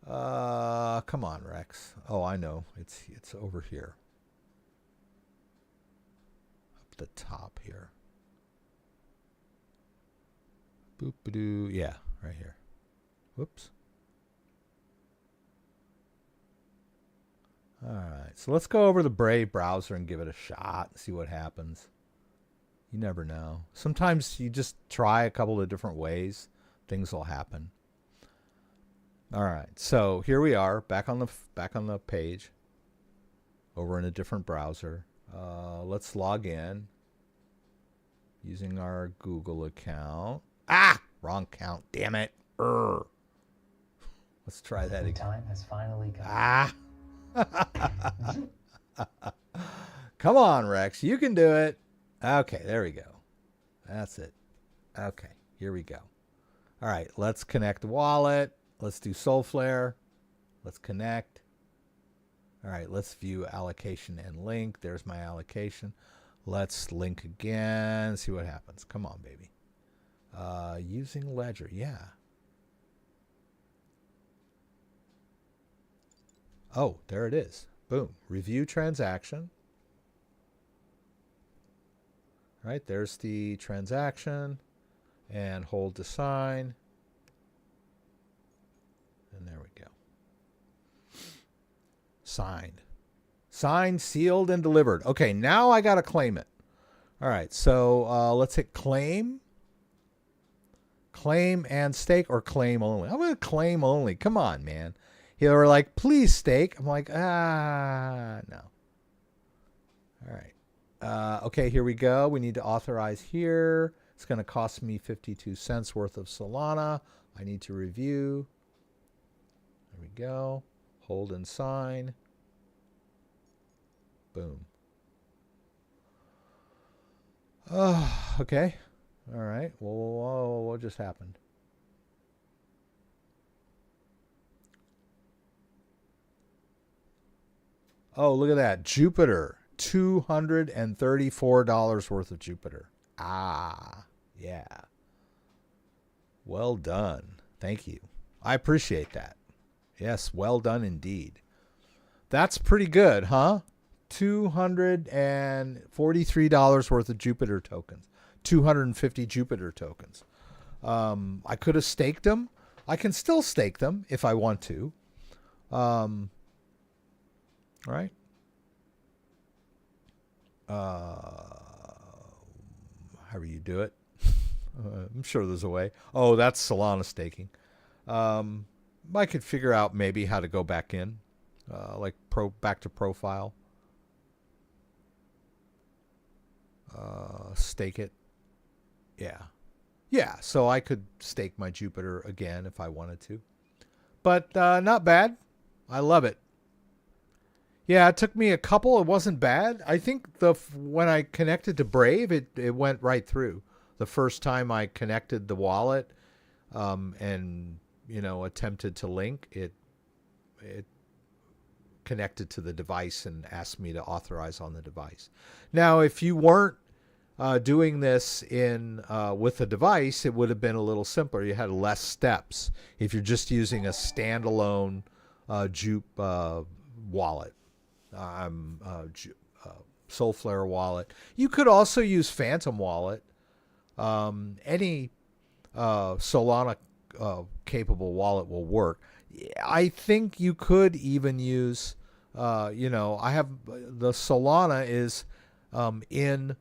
Come come on, Rex. Oh, I know. It's over here. Up the top here. Boop-a-doo. Yeah, right here. Whoops. All right, so let's go over the Brave browser and give it a shot and see what happens. You never know. Sometimes you just try a couple of different ways, things will happen. All right, so here we are back on the page, over in a different browser. Let's log in using our Google account. Ah, wrong account. Damn it. Let's try that again. The time has finally come. Ah. Come on, Rex. You can do it. Okay, there we go. That's it. Okay, here we go. All right, let's connect the wallet. Let's do Soulflare. Let's connect. All right, let's view allocation and link. There's my allocation. Let's link again. See what happens. Come on, baby. Using Ledger. Yeah. Oh, there it is. Boom. Review transaction. Right, there's the transaction. And hold to sign. And there we go. Signed. Signed, sealed, and delivered. Okay, now I got to claim it. All right, so let's hit claim. Claim and stake, or claim only. I'm going to claim only. Come on, man. They were like, please stake. I'm like, no. All right. Okay, here we go. We need to authorize here. It's going to cost me 52 cents worth of Solana. I need to review. There we go. Hold and sign. Boom. Okay. All right. Well, what just happened? Oh, look at that. Jupiter. $234 worth of Jupiter. Ah, yeah. Well done. Thank you. I appreciate that. Yes, well done indeed. That's pretty good, huh? $243 worth of Jupiter tokens. 250 Jupiter tokens. I could have staked them. I can still stake them if I want to. Right? However you do it. I'm sure there's a way. Oh, that's Solana staking. I could figure out maybe how to go back in. Like back to profile. Stake it. Yeah. Yeah, so I could stake my Jupiter again if I wanted to. But not bad. I love it. Yeah, it took me a couple. It wasn't bad. I think when I connected to Brave, it went right through. The first time I connected the wallet and attempted to link, it connected to the device and asked me to authorize on the device. Now, if you weren't doing this with a device, it would have been a little simpler. You had less steps if you're just using a standalone Jupe wallet. Soulflare wallet. You could also use Phantom wallet. Any Solana capable wallet will work. I think you could even use, I have the Solana is in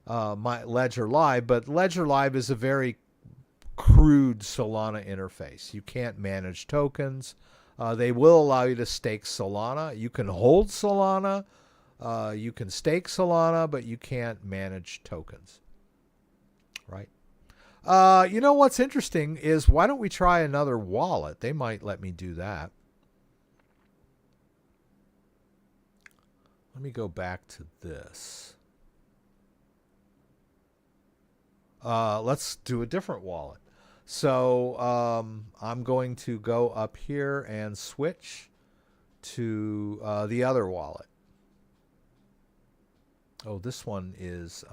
my Ledger Live, but Ledger Live is a very crude Solana interface. You can't manage tokens. They will allow you to stake Solana. You can hold Solana. You can stake Solana, but you can't manage tokens. Right? What's interesting is why don't we try another wallet? They might let me do that. Let me go back to this. Let's do a different wallet. So I'm going to go up here and switch to the other wallet. Oh, this one is...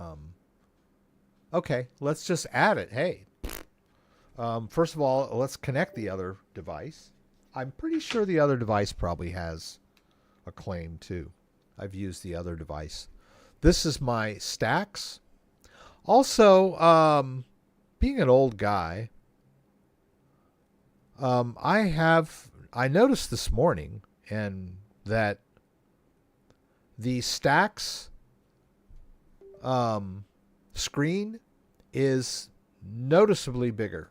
okay, let's just add it. Hey. First of all, let's connect the other device. I'm pretty sure the other device probably has a claim too. I've used the other device. This is my Stacks. Also, being an old guy, I noticed this morning and that the Stacks screen is noticeably bigger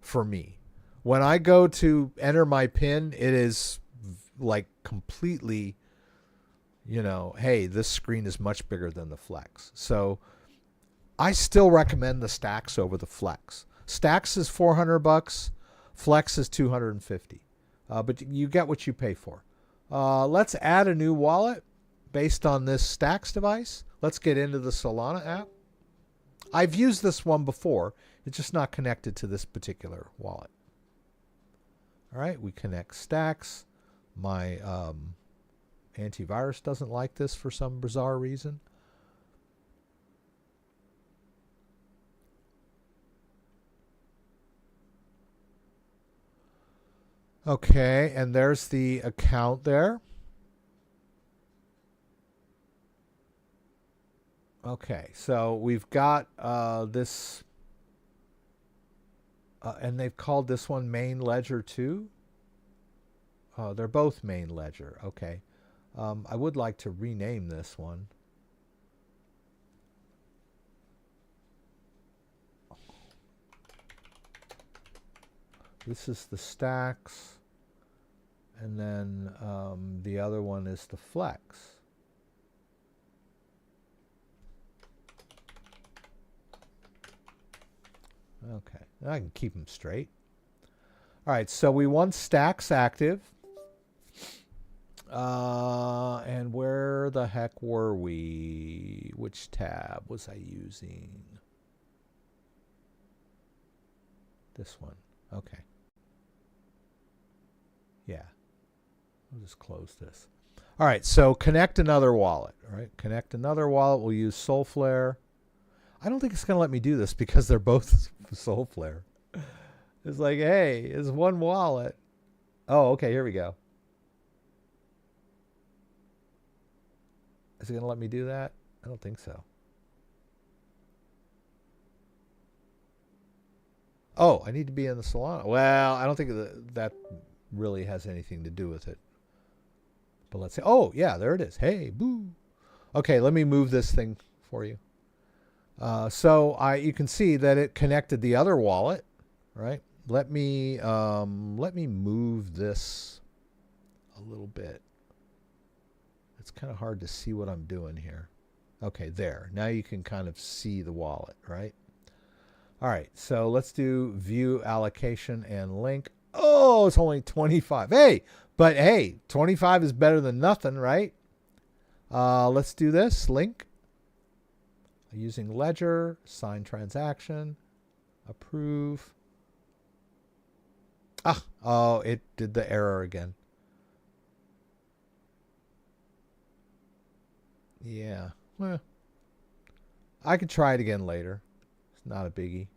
for me. When I go to enter my PIN, it is like completely, hey, this screen is much bigger than the Flex. So I still recommend the Stacks over the Flex. Stacks is $400, Flex is $250. But you get what you pay for. Let's add a new wallet based on this Stacks device. Let's get into the Solana app. I've used this one before. It's just not connected to this particular wallet. All right, we connect Stacks. My antivirus doesn't like this for some bizarre reason. Okay, and there's the account there. Okay, so we've got this, and they've called this one main ledger too. They're both main ledger. Okay, I would like to rename this one. This is the Stacks, and then the other one is the Flex. Okay, I can keep them straight. All right, so we want Stacks active. And where the heck were we? Which tab was I using? This one. Okay. Yeah. I'll just close this. All right, so connect another wallet. All right, connect another wallet. We'll use Solflare. I don't think it's going to let me do this because they're both Solflare. It's like, hey, it's one wallet. Oh, okay, here we go. Is it going to let me do that? I don't think so. Oh, I need to be in the Solana. Well, I don't think that really has anything to do with it. But let's say, oh, yeah, there it is. Hey, boo. Okay, let me move this thing for you. So you can see that it connected the other wallet, right? Let me move this a little bit. It's kind of hard to see what I'm doing here. Okay, there. Now you can kind of see the wallet, right? All right, so let's do view allocation and link. Oh, it's only 25. Hey, but hey, 25 is better than nothing, right? Let's do this. Link. Using Ledger, sign transaction, approve. Oh, it did the error again. Yeah, well, I could try it again later. It's not a biggie.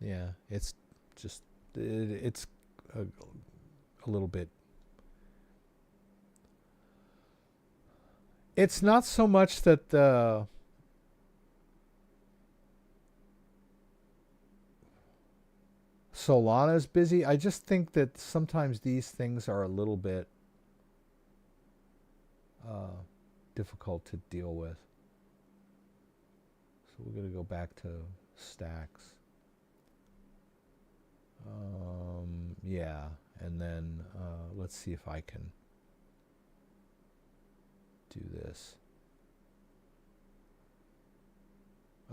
Yeah, it's just, it's a little bit. It's not so much that the Solana is busy. I just think that sometimes these things are a little bit difficult to deal with. So we're going to go back to Stacks. Yeah, and then let's see if I can do this.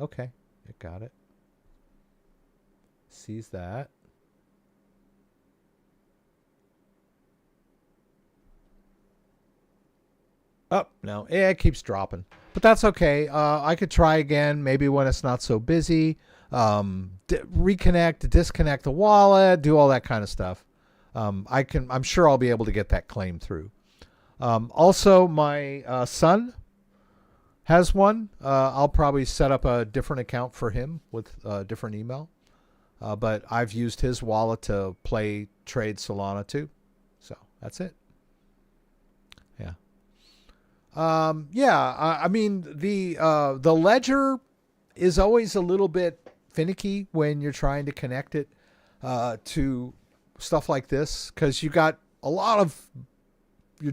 Okay, it got it. Sees that. Oh, no, it keeps dropping. But that's okay. I could try again, maybe when it's not so busy. Reconnect, disconnect the wallet, do all that kind of stuff. I'm sure I'll be able to get that claim through. Also, my son has one. I'll probably set up a different account for him with a different email. But I've used his wallet to trade Solana too. So that's it. Yeah. I mean, the ledger is always a little bit finicky when you're trying to connect it to stuff like this, because you're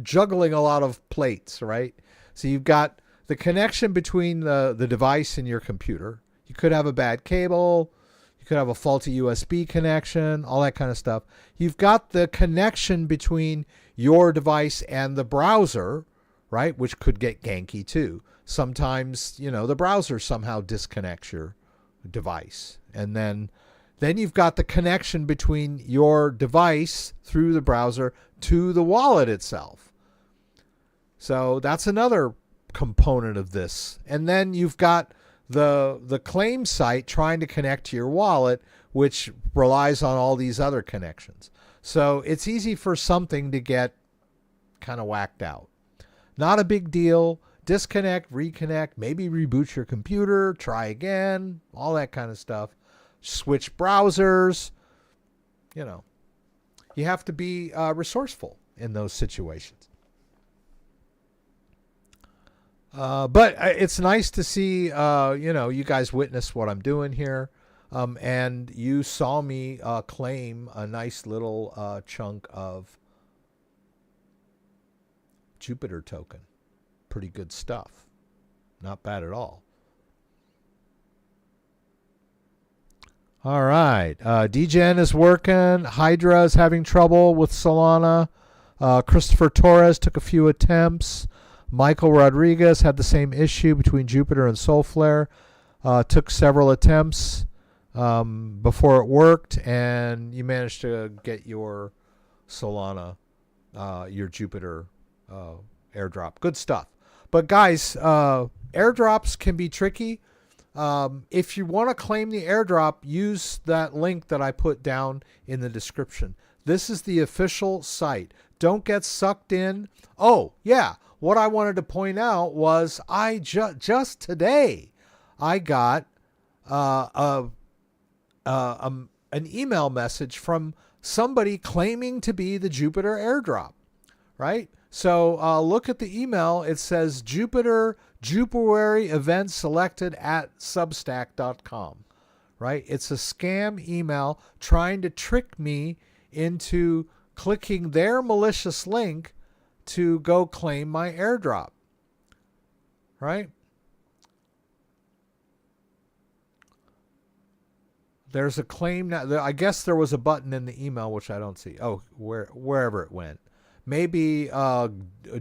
juggling a lot of plates, right? So you've got the connection between the device and your computer. You could have a bad cable. You could have a faulty USB connection, all that kind of stuff. You've got the connection between your device and the browser, right? Which could get ganky too. Sometimes, the browser somehow disconnects your device. And then you've got the connection between your device through the browser to the wallet itself. So that's another component of this. And then you've got the claim site trying to connect to your wallet, which relies on all these other connections. So it's easy for something to get kind of whacked out. Not a big deal. Disconnect, reconnect, maybe reboot your computer, try again, all that kind of stuff. Switch browsers. You have to be resourceful in those situations. But it's nice to see, you guys witness what I'm doing here. And you saw me claim a nice little chunk of Jupiter token. Pretty good stuff. Not bad at all. All right. DGen is working. Hydra is having trouble with Solana. Christopher Torres took a few attempts. Michael Rodriguez had the same issue between Jupiter and Solflare. Took several attempts before it worked, and you managed to get your Solana, your Jupiter airdrop. Good stuff. But guys, airdrops can be tricky. If you want to claim the airdrop, use that link that I put down in the description. This is the official site. Don't get sucked in. Oh, yeah. What I wanted to point out was just today I got an email message from somebody claiming to be the Jupiter airdrop, right? So look at the email. It says Jupiter event selected at substack.com, right? It's a scam email trying to trick me into clicking their malicious link to go claim my airdrop, right? There's a claim now. I guess there was a button in the email which I don't see. Oh, wherever it went. Maybe Gmail,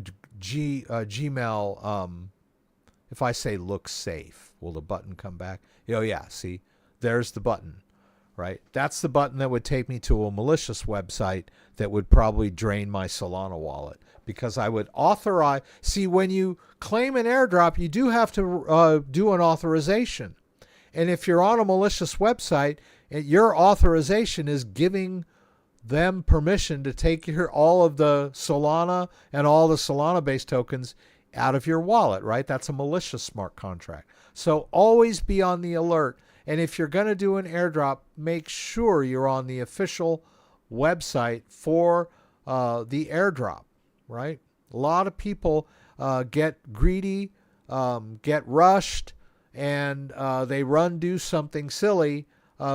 if I say look safe, will the button come back? Oh, yeah, see, there's the button, right? That's the button that would take me to a malicious website that would probably drain my Solana wallet, because I would authorize. See, when you claim an airdrop, you do have to do an authorization. And if you're on a malicious website, your authorization is giving them permission to take all of the Solana and all the Solana-based tokens out of your wallet, right? That's a malicious smart contract. So always be on the alert. And if you're going to do an airdrop, make sure you're on the official website for the airdrop, right? A lot of people get greedy, get rushed, and they do something silly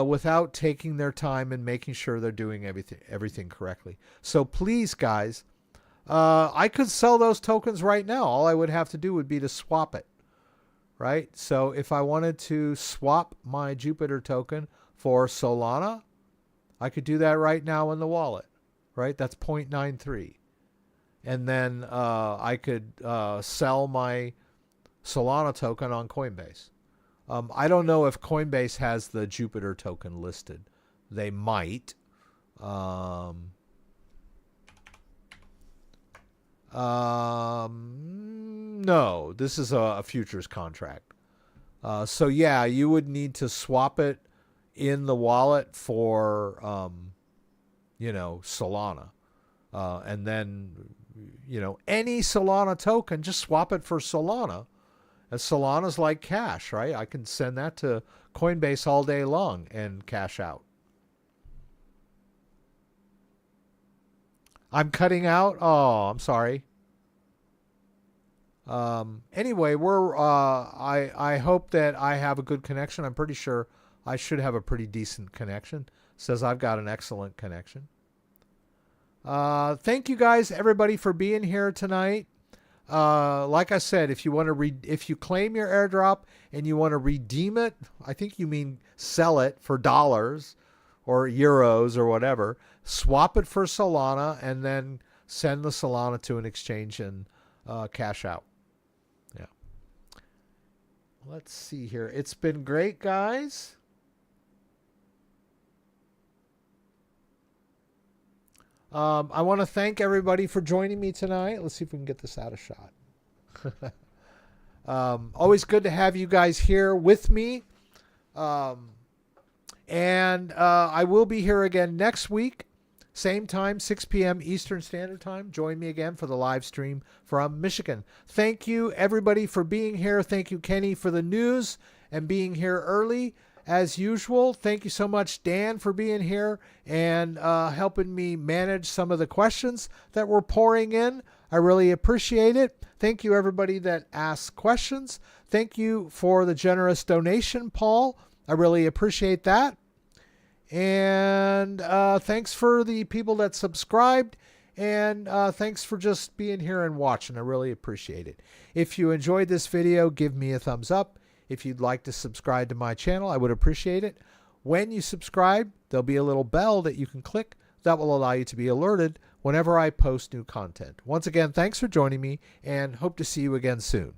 without taking their time and making sure they're doing everything correctly. So please, guys, I could sell those tokens right now. All I would have to do would be to swap it, right? So if I wanted to swap my Jupiter token for Solana, I could do that right now in the wallet, right? That's 0.93. And then I could sell my Solana token on Coinbase. I don't know if Coinbase has the Jupiter token listed. They might. No, this is a futures contract. So yeah, you would need to swap it in the wallet for, Solana. And then, any Solana token, just swap it for Solana. And Solana's like cash, right? I can send that to Coinbase all day long and cash out. I'm cutting out. Oh, I'm sorry. Anyway, I hope that I have a good connection. I'm pretty sure I should have a pretty decent connection. Says I've got an excellent connection. Thank you guys, everybody, for being here tonight. Like I said, if you want to if you claim your airdrop and you want to redeem it, I think you mean sell it for dollars or euros or whatever, swap it for Solana and then send the Solana to an exchange and cash out. Yeah. Let's see here. It's been great, guys. I want to thank everybody for joining me tonight. Let's see if we can get this out of shot. Always good to have you guys here with me. And I will be here again next week. Same time, 6 p.m. Eastern Standard Time. Join me again for the live stream from Michigan. Thank you, everybody, for being here. Thank you, Kenny, for the news and being here early. As usual, thank you so much, Dan, for being here and helping me manage some of the questions that were pouring in. I really appreciate it. Thank you, everybody that asked questions. Thank you for the generous donation, Paul. I really appreciate that. And thanks for the people that subscribed. And thanks for just being here and watching. I really appreciate it. If you enjoyed this video, give me a thumbs up. If you'd like to subscribe to my channel, I would appreciate it. When you subscribe, there'll be a little bell that you can click that will allow you to be alerted whenever I post new content. Once again, thanks for joining me and hope to see you again soon.